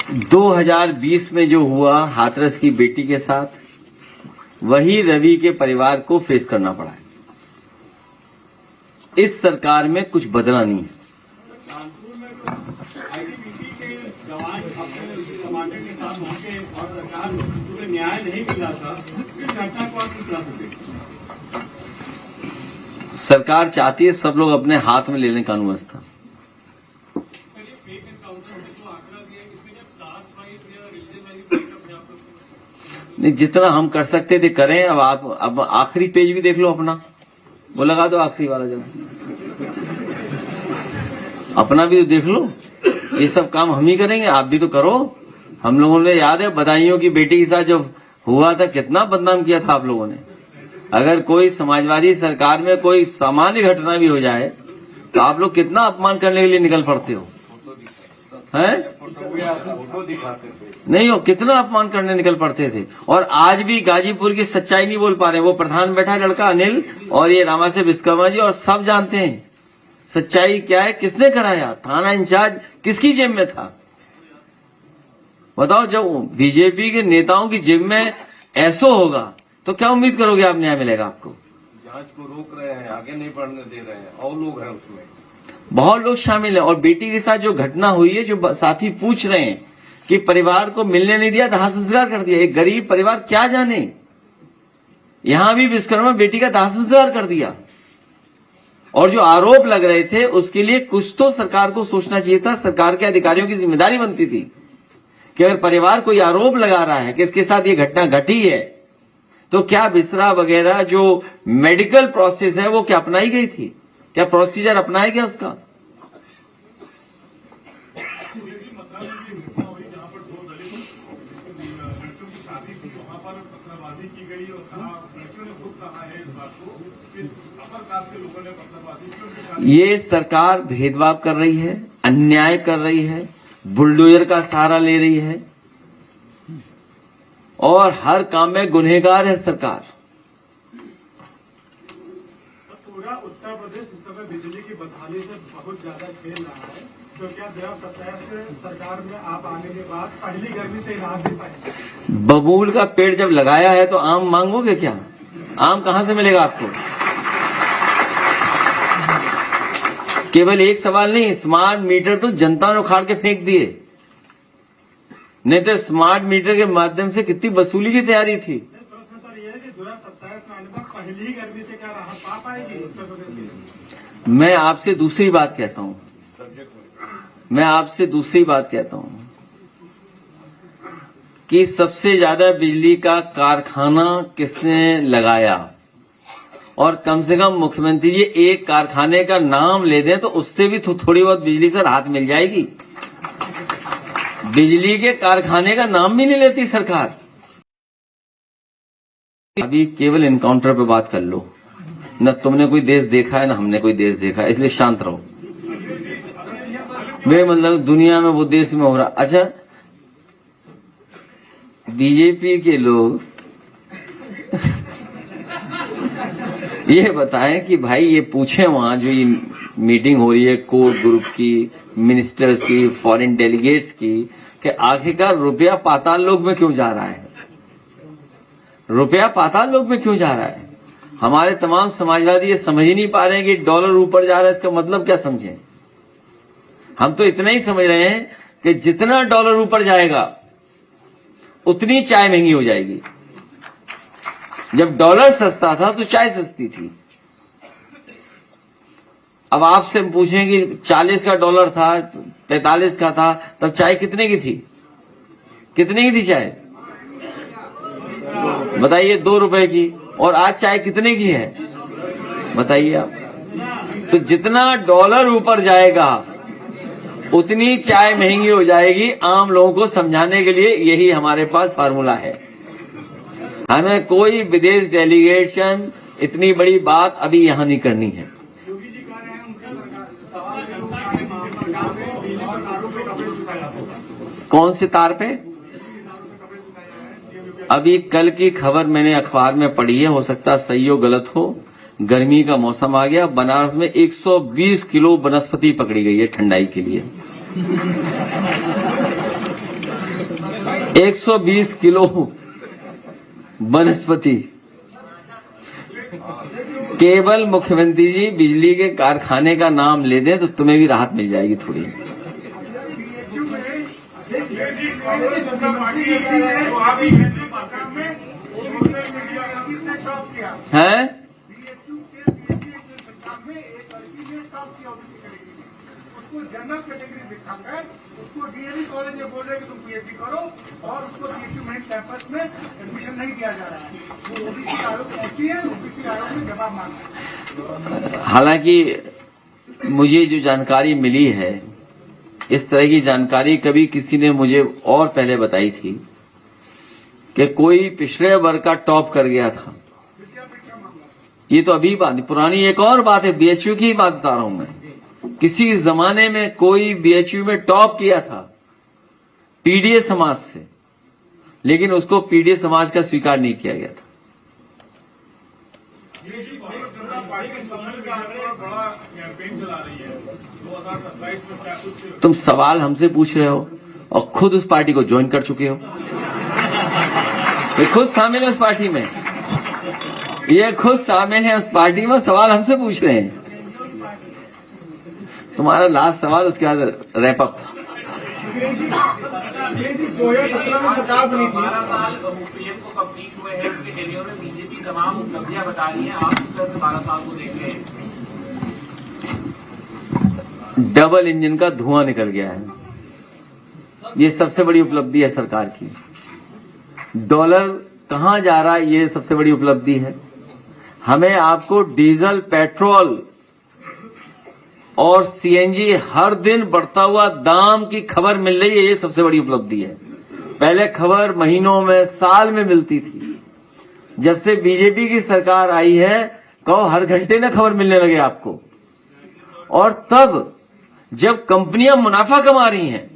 2020 में जो हुआ हाथरस की बेटी के साथ, वही रवि के परिवार को फेस करना पड़ा है। इस सरकार में कुछ बदला नहीं है। कानपुर में आईटीबीपी के जवान अपने कमांडर के साथ वहां के और सरकार को न्याय नहीं मिला था, इस घटना को आप किस तरह से देखते हैं? सरकार चाहती है सब लोग अपने हाथ में लेने कानून व्यवस्था। नहीं, जितना हम कर सकते थे करें। अब आखिरी पेज भी देख लो अपना, वो लगा दो आखिरी वाला जब अपना भी तो देख लो। ये सब काम हम ही करेंगे, आप भी तो करो। हम लोगों ने याद है बदायूं की बेटी के साथ जब हुआ था कितना बदनाम किया था आप लोगों ने। अगर कोई समाजवादी सरकार में कोई सामान्य घटना भी हो जाए तो आप लोग कितना अपमान करने के लिए निकल पड़ते हो, हैं? नहीं हो, कितना अपमान करने निकल पड़ते थे। और आज भी गाजीपुर की सच्चाई नहीं बोल पा रहे। वो प्रधान बैठा लड़का अनिल और ये रामाशय विश्वकर्मा जी और सब जानते हैं सच्चाई क्या है, किसने कराया, थाना इंचार्ज किसकी जेब में था। बताओ, जब बीजेपी के नेताओं की जेब में ऐसा होगा तो क्या उम्मीद करोगे आप न्याय मिलेगा आपको? जांच को रोक रहे हैं, आगे नहीं बढ़ने दे रहे हैं, और लोग हैं उसमें, बहुत लोग शामिल हैं। और बेटी के साथ जो घटना हुई है, जो साथी पूछ रहे हैं कि परिवार को मिलने नहीं दिया, दाह संस्कार कर दिया। एक गरीब परिवार क्या जाने, यहां भी विश्वकर्मा बेटी का दाह संस्कार कर दिया। और जो आरोप लग रहे थे उसके लिए कुछ तो सरकार को सोचना चाहिए था। सरकार के अधिकारियों की जिम्मेदारी बनती थी कि अगर परिवार कोई आरोप लगा रहा है कि इसके साथ ये घटना घटी है, तो क्या बिसरा वगैरह जो मेडिकल प्रोसेस है वो क्या अपनाई गई थी? क्या प्रोसीजर अपनाया गया उसका? ये सरकार भेदभाव कर रही है, अन्याय कर रही है, बुलडोजर का सहारा ले रही है और हर काम में गुनहगार है सरकार। पूरा उत्तर प्रदेश इस समय बिजली की बदहाली से बहुत ज्यादा खेल रहा है, तो क्या 2027 सरकार में आप आने के बाद पहली गर्मी से राहत दे पाए? बबूल का पेड़ जब लगाया है तो आम मांगोगे क्या? आम कहां से मिलेगा आपको? केवल एक सवाल नहीं, स्मार्ट मीटर तो जनता ने उखाड़ के फेंक दिए, नहीं तो स्मार्ट मीटर के माध्यम से कितनी वसूली की तैयारी थी। प्रश्न सर ये है कि 2027 में आने पर पहली गर्मी से क्या राहत पा पाएगी उत्तर प्रदेश की? मैं आपसे दूसरी बात कहता हूं, कि सबसे ज्यादा बिजली का कारखाना किसने लगाया? और कम से कम मुख्यमंत्री जी एक कारखाने का नाम ले दें तो उससे भी थोड़ी बहुत बिजली से राहत मिल जाएगी। बिजली के कारखाने का नाम भी नहीं लेती सरकार। अभी केवल एनकाउंटर पे बात कर लो, न तुमने कोई देश देखा है न हमने कोई देश देखा है, इसलिए शांत रहो। वे मतलब दुनिया में वो देश में हो रहा। अच्छा, बीजेपी के लोग ये बताएं कि भाई ये पूछे वहां जो ये मीटिंग हो रही है कोर ग्रुप की, मिनिस्टर्स की, फॉरेन डेलीगेट्स की, कि आखिरकार रुपया पाताल लोक में क्यों जा रहा है? रुपया पाताल लोक में क्यों जा रहा है? हमारे तमाम समाजवादी ये समझ ही नहीं पा रहे हैं कि डॉलर ऊपर जा रहा है, इसका मतलब क्या समझें? हम तो इतना ही समझ रहे हैं कि जितना डॉलर ऊपर जाएगा उतनी चाय महंगी हो जाएगी। जब डॉलर सस्ता था तो चाय सस्ती थी। अब आपसे पूछें कि 40 का डॉलर था, 45 का था, तब चाय कितने की थी? कितने की थी चाय? बताइए, 2 रुपए की। और आज चाय कितने की है बताइए आप? तो जितना डॉलर ऊपर जाएगा उतनी चाय महंगी हो जाएगी। आम लोगों को समझाने के लिए यही हमारे पास फार्मूला है। हमें कोई विदेश डेलीगेशन इतनी बड़ी बात अभी यहां नहीं करनी है। योगी जी कह रहे हैं उनके कौन से तार पे? अभी कल की खबर मैंने अखबार में पढ़ी है, हो सकता सही हो गलत हो। गर्मी का मौसम आ गया, बनारस में 120 किलो वनस्पति पकड़ी गई है ठंडाई के लिए। 120 किलो वनस्पति। केवल मुख्यमंत्री जी बिजली के कारखाने का नाम ले दें तो तुम्हें भी राहत मिल जाएगी थोड़ी। हैं? जनरल कैटेगरी दिखाकर उसको डीएवी कॉलेज में बोल रहे कि तुम पीएचडी करो और उसको पीएचडी मेन कैंपस में एडमिशन नहीं दिया जा रहा है। वो ओबीसी आयोग ऐसी है, ओबीसी आयोग में जवाब मांगा है। हालांकि मुझे जो जानकारी मिली है, इस तरह की जानकारी कभी किसी ने मुझे और पहले बताई थी कि कोई पिछड़े वर्ग का टॉप कर गया था। ये तो अभी बात, पुरानी एक और बात है, बीएचयू की बात बता रहा हूं मैं। किसी जमाने में कोई बीएचयू में टॉप किया था पीडीए समाज से, लेकिन उसको पीडीए समाज का स्वीकार नहीं किया गया था। तुम सवाल हमसे पूछ रहे हो और खुद उस पार्टी को ज्वाइन कर चुके हो। ये खुद शामिल है उस पार्टी में, ये खुद शामिल है उस पार्टी में, सवाल हमसे पूछ रहे हैं। तुम्हारा लास्ट सवाल, उसके बाद रैप अप। 2017 में सरकार बनी थी। 12 साल पीएम को कंप्लीट हुए हैं, उनके टेन्योर में बीजेपी तमाम उपलब्धियां बता रही है। आप किस तरह से 12 साल को देख रहे हैं? डबल इंजन का धुआं निकल गया है, ये सबसे बड़ी उपलब्धि है सरकार की। डॉलर कहां जा रहा है, ये सबसे बड़ी उपलब्धि है। हमें आपको डीजल, पेट्रोल और सीएनजी हर दिन बढ़ता हुआ दाम की खबर मिल रही है, ये सबसे बड़ी उपलब्धि है। पहले खबर महीनों में, साल में मिलती थी। जब से बीजेपी की सरकार आई है, कहो हर घंटे में खबर मिलने लगे आपको। और तब जब कंपनियां मुनाफा कमा रही हैं,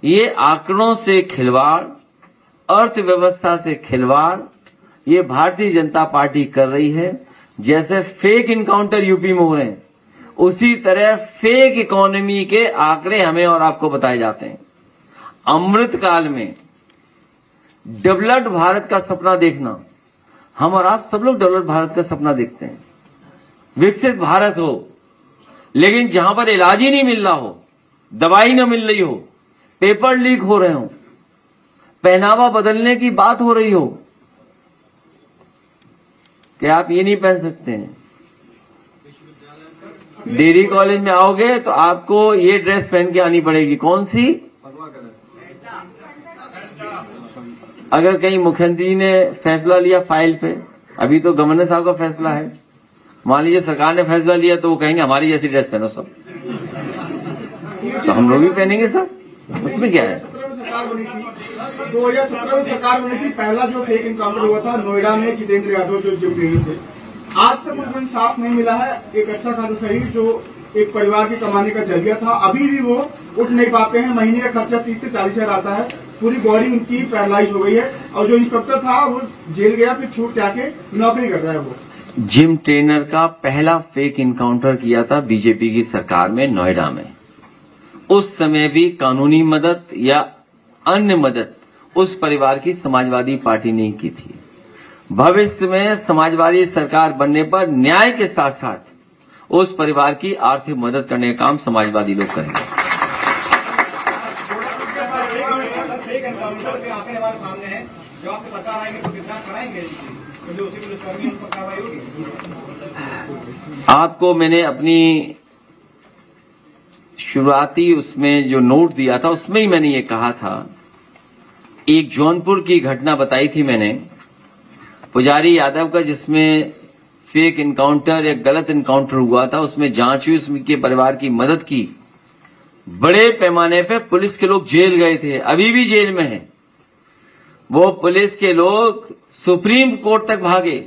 ये आंकड़ों से खिलवाड़, अर्थव्यवस्था से खिलवाड़, ये भारतीय जनता पार्टी कर रही है। जैसे फेक इनकाउंटर यूपी में हो रहे हैं, उसी तरह फेक इकोनॉमी के आंकड़े हमें और आपको बताए जाते हैं। अमृत काल में डेवलप्ड भारत का सपना देखना, हम और आप सब लोग डेवलप्ड भारत का सपना देखते हैं, विकसित भारत हो, लेकिन जहां पर इलाज ही नहीं मिल रहा हो, दवाई न मिल रही हो, पेपर लीक हो रहे हो, पहनावा बदलने की बात हो रही हो कि आप ये नहीं पहन सकते हैं। डेयरी कॉलेज में आओगे तो आपको ये ड्रेस पहन के आनी पड़ेगी। कौन सी? अगर कहीं मुख्यमंत्री जी ने फैसला लिया फाइल पे, अभी तो गवर्नर साहब का फैसला है, मान लीजिए सरकार ने फैसला लिया तो वो कहेंगे हमारी जैसी ड्रेस पहनो सब, तो हम लोग भी पहनेंगे सब, उसमें क्या है। 2017 में सरकार बनी थी। पहला जो फेक इनकाउंटर हुआ था नोएडा में, जितेंद्र यादव जो ट्रेनिंग थे, आज तक मुझे इंसाफ नहीं मिला है। एक अच्छा खासा सही जो एक परिवार की कमाने का जरिया था, अभी भी वो उठ नहीं पाते हैं। महीने का खर्चा 30 से 40 हजार आता है। पूरी बॉडी उनकी पैरालाइज हो गई है। और जो इंस्पेक्टर था वो जेल गया, फिर छूट के आके नौकरी कर रहा है। वो जिम ट्रेनर का पहला फेक इनकाउंटर किया था बीजेपी की सरकार में नोएडा में। उस समय भी कानूनी मदद या अन्य मदद उस परिवार की समाजवादी पार्टी ने की थी। भविष्य में समाजवादी सरकार बनने पर न्याय के साथ साथ उस परिवार की आर्थिक मदद करने का काम समाजवादी लोग करेंगे। फेक एनकाउंटर के आंकड़े हमारे सामने हैं, जो आपको पता है कि कितना कराएंगे, तो उसी पुलिसकर्मी उन पर कार्रवाई होगी। आपको मैंने अपनी शुरुआती उसमें जो नोट दिया था, उसमें ही मैंने ये कहा था, एक जौनपुर की घटना बताई थी मैंने, पुजारी यादव का, जिसमें फेक इनकाउंटर या गलत इनकाउंटर हुआ था, उसमें जांच हुई, उसके परिवार की मदद की। बड़े पैमाने पे पुलिस के लोग जेल गए थे, अभी भी जेल में हैं। वो पुलिस के लोग सुप्रीम कोर्ट तक भागे,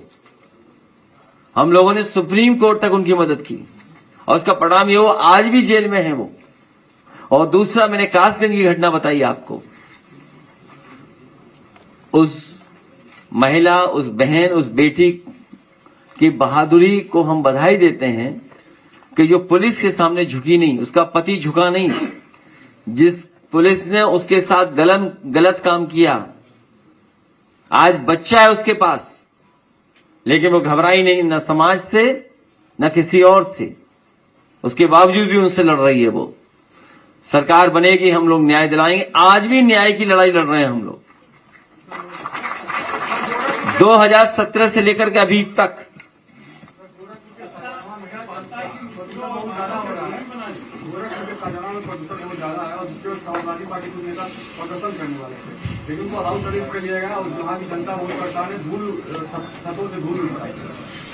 हम लोगों ने सुप्रीम कोर्ट तक उनकी मदद की, और उसका परिणाम ये, वो आज भी जेल में है वो। और दूसरा, मैंने कासगंज की घटना बताई आपको, उस महिला, उस बहन, उस बेटी की बहादुरी को हम बधाई देते हैं कि जो पुलिस के सामने झुकी नहीं, उसका पति झुका नहीं, जिस पुलिस ने उसके साथ गलत काम किया। आज बच्चा है उसके पास, लेकिन वो घबराई नहीं, न समाज से न किसी और से। उसके बावजूद भी उनसे लड़ रही है वो। सरकार बनेगी, हम लोग न्याय दिलाएंगे। आज भी न्याय की लड़ाई लड़ रहे हैं हम लोग, 2017 से लेकर के अभी तक। लेकिन वो हाउस अरेस्ट कर लिया गया और वहाँ की जनता बहुत परेशान है, छतों से धूल उड़ रहा है।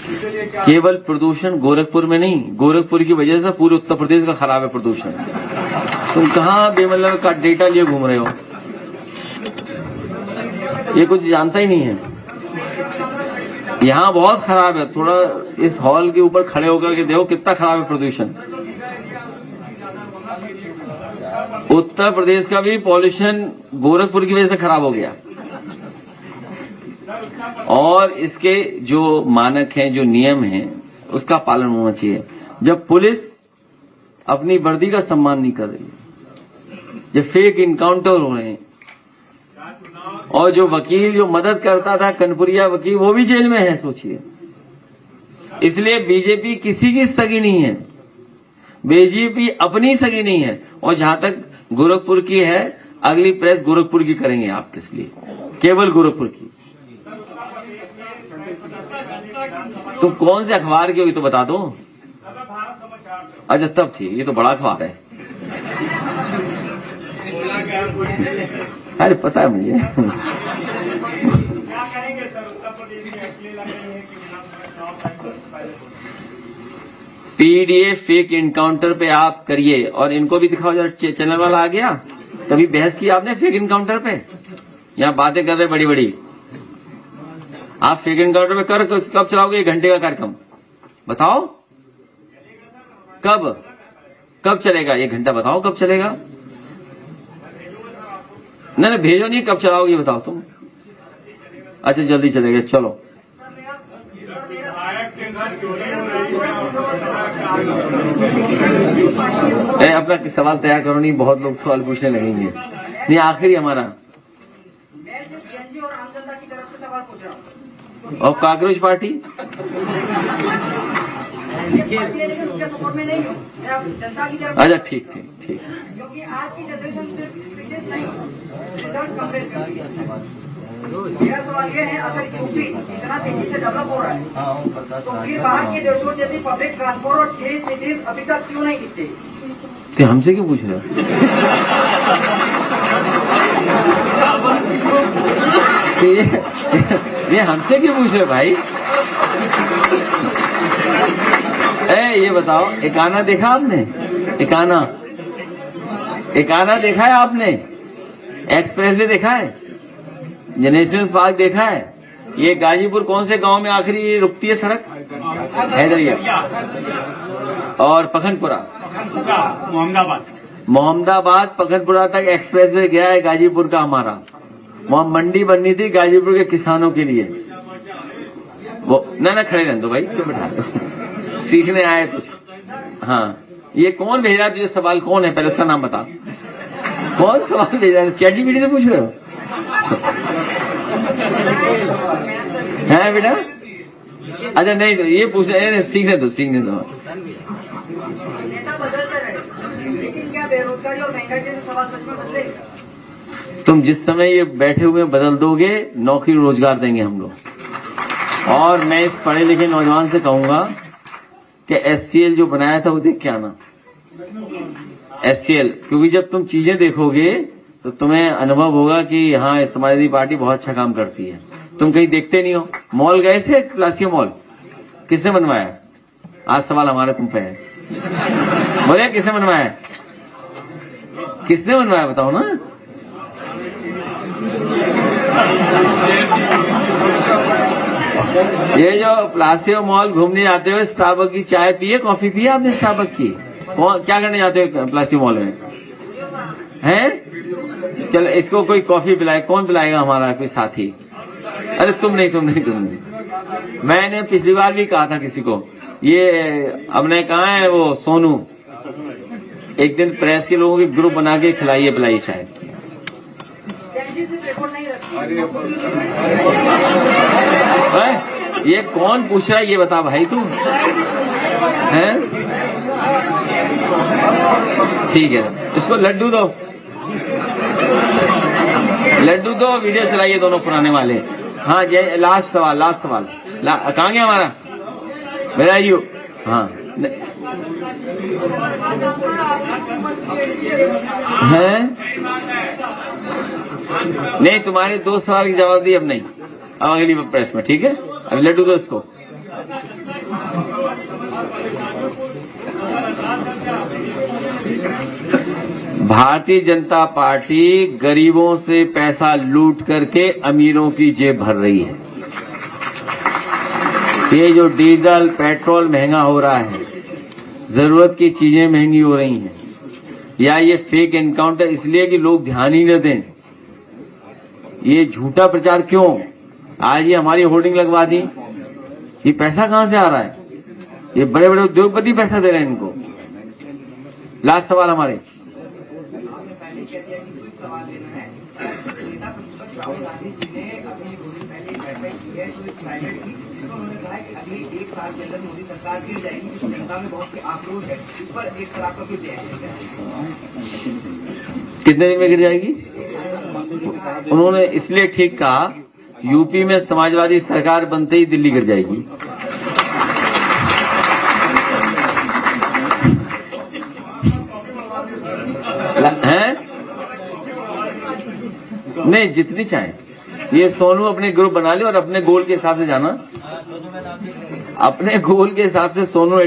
इसके लिए क्या केवल प्रदूषण गोरखपुर में नहीं, गोरखपुर की वजह से पूरे उत्तर प्रदेश का खराब है प्रदूषण। तुम कहाँ बेमतलब का डेटा लिए घूम रहे हो? ये कुछ जानता ही नहीं है। यहाँ बहुत खराब है, थोड़ा इस हॉल के ऊपर खड़े होकर के देखो कितना खराब है प्रदूषण। उत्तर प्रदेश का भी पॉल्यूशन गोरखपुर की वजह से खराब हो गया। और इसके जो मानक हैं, जो नियम हैं, उसका पालन होना चाहिए। जब पुलिस अपनी वर्दी का सम्मान नहीं कर रही है, जब फेक इनकाउंटर हो रहे हैं, और जो वकील जो मदद करता था कनपुरिया वकील, वो भी जेल में है, सोचिए। इसलिए बीजेपी किसी की सगी नहीं है, बीजेपी अपनी सगी नहीं है। और जहां तक गोरखपुर की है, अगली प्रेस गोरखपुर की करेंगे आप, किस लिए? केवल गोरखपुर की। तुम कौन से अखबार के हो ये तो बता दो। अच्छा तब ठीक, ये तो बड़ा अखबार है। अरे पता है मुझे। क्या करेंगे सर, उत्तर प्रदेश में एक्चुअली लग रही है कि पीडीएफ फेक इनकाउंटर पे आप करिए, और इनको भी दिखाओ जरा। चैनल वाला आ गया, कभी बहस की आपने फेक इनकाउंटर पे? यहाँ बातें कर रहे बड़ी बड़ी। आप फेक इनकाउंटर पे कब चलाओगे? 1 घंटे का कार्यक्रम बताओ, कब चलेगा? 1 घंटा बताओ कब चलेगा। नहीं भेजो नहीं, कब चलाओगे बताओ तुम। अच्छा जल्दी चलेगा, चलो। अपना सवाल तैयार करो, नहीं बहुत लोग सवाल पूछने लगेंगे। नहीं आखिरी हमारा। मैं सिर्फ सीएनजी और आम जनता की तरफ से सवाल पूछ रहा हूँ। और कांग्रेस पार्टी लेकिन उसके सपोर्ट में नहीं हूँ, मैं जनता की तरफ। अच्छा ठीक। क्योंकि आज की जनरेशन सिर्फ स्पीचेस नहीं, रिजल्ट कंपेयर करती है। मेरा सवाल ये है, अगर यूपी इतना तेजी से डेवलप हो रहा है, तो फिर बाहर के देशों जैसी पब्लिक ट्रांसपोर्ट और ट्रेन सिटीज अभी तक क्यों नहीं दिखते? तो हमसे क्यों पूछ रहे हो? ये हमसे क्यों पूछ रहे हो भाई? ये बताओ, एकाना देखा आपने? एकाना देखा है आपने? एक्सप्रेसवे देखा है? नेशनल पार्क देखा है? ये गाजीपुर कौन से गांव में आखिरी रुकती है सड़क? हैदरिया और पखनपुरा, मोहम्मदाबाद पखनपुरा तक एक्सप्रेसवे गया है गाजीपुर का हमारा। वहां मंडी बननी थी गाजीपुर के किसानों के लिए। वो ना खड़े रहने दो भाई, क्यों बैठा दो? सीखने आए कुछ। हाँ, ये कौन भेजा तुझे सवाल? कौन है? पहले उसका नाम बता। कौन सवाल भेजा? चैटजीपीटी से पूछ रहे हो? है बेटा? अच्छा नहीं, तो ये पूछ रहे, सीखने दो। नेता बदलते रहे, लेकिन क्या बेरोजगारी और महंगाई जैसे सवाल सच में बदलेगा? तुम जिस समय ये बैठे हुए बदल दोगे, नौकरी रोजगार देंगे हम लोग। और मैं इस पढ़े लिखे नौजवान से कहूंगा कि एससीएल जो बनाया था वो देख के आना। एससीएल, क्योंकि जब तुम चीजें देखोगे तो तुम्हें अनुभव होगा कि हाँ समाजवादी पार्टी बहुत अच्छा काम करती है। तुम कहीं देखते नहीं हो। मॉल गए थे, क्लासियो मॉल किसने बनवाया? आज सवाल हमारा तुम पे है, बोले किसने बनवाया? किसने बनवाया बताओ ना। ये जो प्लासियो मॉल घूमने जाते हो, स्टारबक की चाय पिए, कॉफी पिए आपने स्टारबक की? क्या करने जाते हो प्लासियो मॉल में? हैं? चलो इसको कोई कॉफी पिलाए, कौन पिलाएगा? हमारा कोई साथी। अरे तुम नहीं। मैंने पिछली बार भी कहा था किसी को, ये हमने कहा है वो सोनू, एक दिन प्रेस के लोगों के ग्रुप बना के खिलाइए पिलाइए शायद। जल्दी से रिपोर्ट नहीं रखती। ये कौन पूछ रहा है ये बता भाई तू हैं? ठीक है, इसको लड्डू दो, लड्डू दो, वीडियो चलाइए दोनों पुराने वाले। हाँ जय, लास्ट सवाल कहाँ गया हमारा मेरा यू। हाँ हैं? नहीं, तुम्हारे 2 सवाल की जवाब दी, अब नहीं, अब अगली प्रेस में। ठीक है, अब लड्डू दो इसको। भारतीय जनता पार्टी गरीबों से पैसा लूट करके अमीरों की जेब भर रही है। ये जो डीजल पेट्रोल महंगा हो रहा है, जरूरत की चीजें महंगी हो रही हैं, या ये फेक एनकाउंटर इसलिए कि लोग ध्यान ही न दें। ये झूठा प्रचार क्यों? आज ये हमारी होर्डिंग लगवा दी, ये पैसा कहां से आ रहा है? ये बड़े बड़े उद्योगपति पैसा दे रहे हैं इनको। लास्ट सवाल हमारे सवाल लेना है। नेता प्रतिपक्ष राहुल गांधी जी ने अपनी थोड़ी पहले बैठक की है तो प्राइवेट की, तो उन्होंने कहा है कि अगले 1 साल के अंदर मोदी सरकार गिर जाएगी, जिस जनता में बहुत से आक्रोश है, इस पर एक तरह का कुछ कितने दिन में गिर जाएगी? उन्होंने इसलिए ठीक कहा, यूपी में समाजवादी सरकार बनते ही दिल्ली गिर जाएगी। हैं? नहीं, जितनी चाहे। ये सोनू अपने ग्रुप बना ले और अपने गोल के हिसाब से जाना, अपने गोल के हिसाब से सोनू